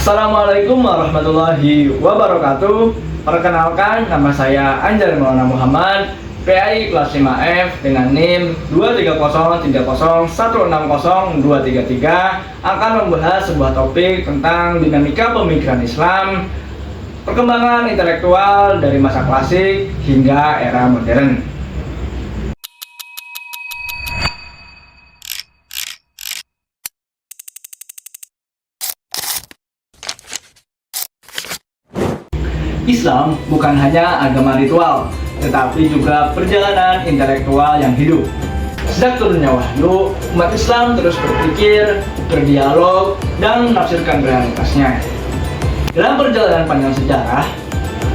Assalamualaikum warahmatullahi wabarakatuh. Perkenalkan, nama saya Anjar Maulana Muhammad, PAI kelas 5F dengan NIM 23030160233 akan membahas sebuah topik tentang dinamika pemikiran Islam, perkembangan intelektual dari masa klasik hingga era modern. Islam bukan hanya agama ritual, tetapi juga perjalanan intelektual yang hidup. Sejak turunnya wahyu, umat Islam terus berpikir, berdialog, dan menafsirkan realitasnya. Dalam perjalanan panjang sejarah,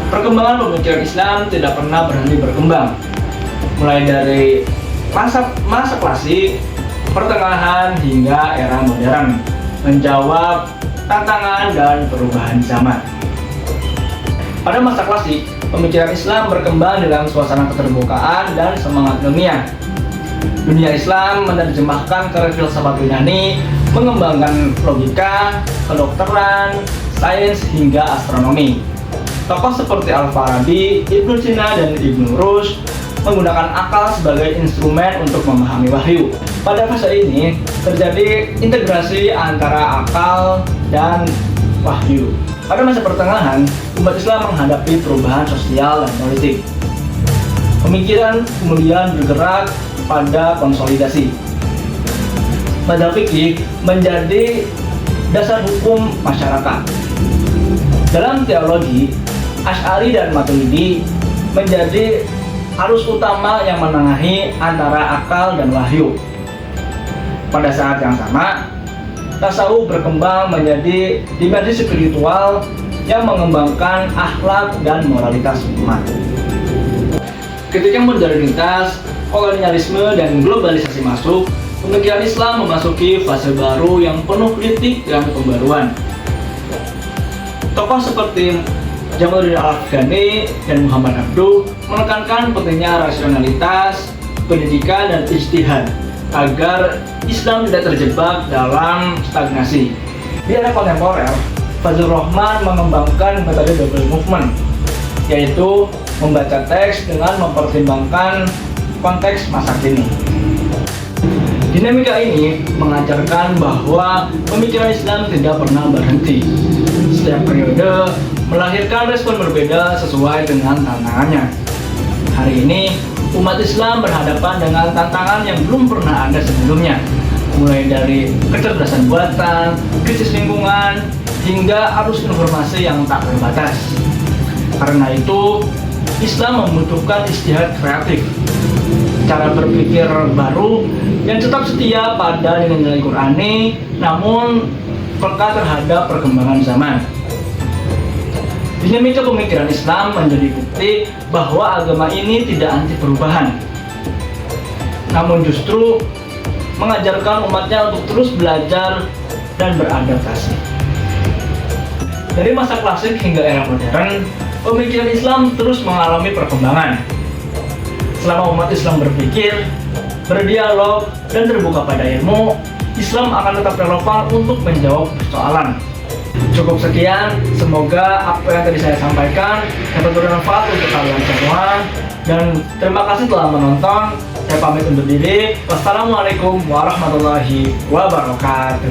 perkembangan pemikiran Islam tidak pernah berhenti berkembang. Mulai dari masa klasik, pertengahan, hingga era modern, menjawab tantangan dan perubahan zaman. Pada masa klasik, pemikiran Islam berkembang dalam suasana keterbukaan dan semangat ilmiah. Dunia Islam menerjemahkan karya filsafat Yunani, mengembangkan logika, kedokteran, sains, hingga astronomi. Tokoh seperti Al-Farabi, Ibnu Sina, dan Ibnu Rushd menggunakan akal sebagai instrumen untuk memahami wahyu. Pada fase ini, terjadi integrasi antara akal dan wahyu. Pada masa pertengahan, umat Islam menghadapi perubahan sosial dan politik. Pemikiran kemudian bergerak pada konsolidasi. Mazhab fikih menjadi dasar hukum masyarakat. Dalam teologi, Asy'ari dan Maturidi menjadi arus utama yang menengahi antara akal dan wahyu. Pada saat yang sama, tasawuf berkembang menjadi dimensi spiritual yang mengembangkan akhlak dan moralitas umat. Ketika modernitas, kolonialisme, dan globalisasi masuk, pemikiran Islam memasuki fase baru yang penuh kritik dan pembaruan. Tokoh seperti Jamaluddin Al-Afghani dan Muhammad Abduh menekankan pentingnya rasionalitas, pendidikan, dan ijtihad agar Islam tidak terjebak dalam stagnasi. Di era kontemporer, Fazlur Rahman mengembangkan metode double movement, yaitu membaca teks dengan mempertimbangkan konteks masa kini. Dinamika ini mengajarkan bahwa pemikiran Islam tidak pernah berhenti. Setiap periode melahirkan respon berbeda sesuai dengan tantangannya. Hari ini, umat Islam berhadapan dengan tantangan yang belum pernah ada sebelumnya, mulai dari kecerdasan buatan, krisis lingkungan, hingga arus informasi yang tak terbatas. Karena itu, Islam membutuhkan ijtihad kreatif, cara berpikir baru yang tetap setia pada nilai-nilai Qur'ani, namun peka terhadap perkembangan zaman. Dinamika pemikiran Islam menjadi bukti bahwa agama ini tidak anti perubahan, namun justru mengajarkan umatnya untuk terus belajar dan beradaptasi. Dari masa klasik hingga era modern, pemikiran Islam terus mengalami perkembangan. Selama umat Islam berpikir, berdialog, dan terbuka pada ilmu, Islam akan tetap relevan untuk menjawab persoalan. Cukup sekian, semoga apa yang tadi saya sampaikan dapat bermanfaat untuk kalian semua, dan terima kasih telah menonton. Saya pamit undur diri. Wassalamualaikum warahmatullahi wabarakatuh.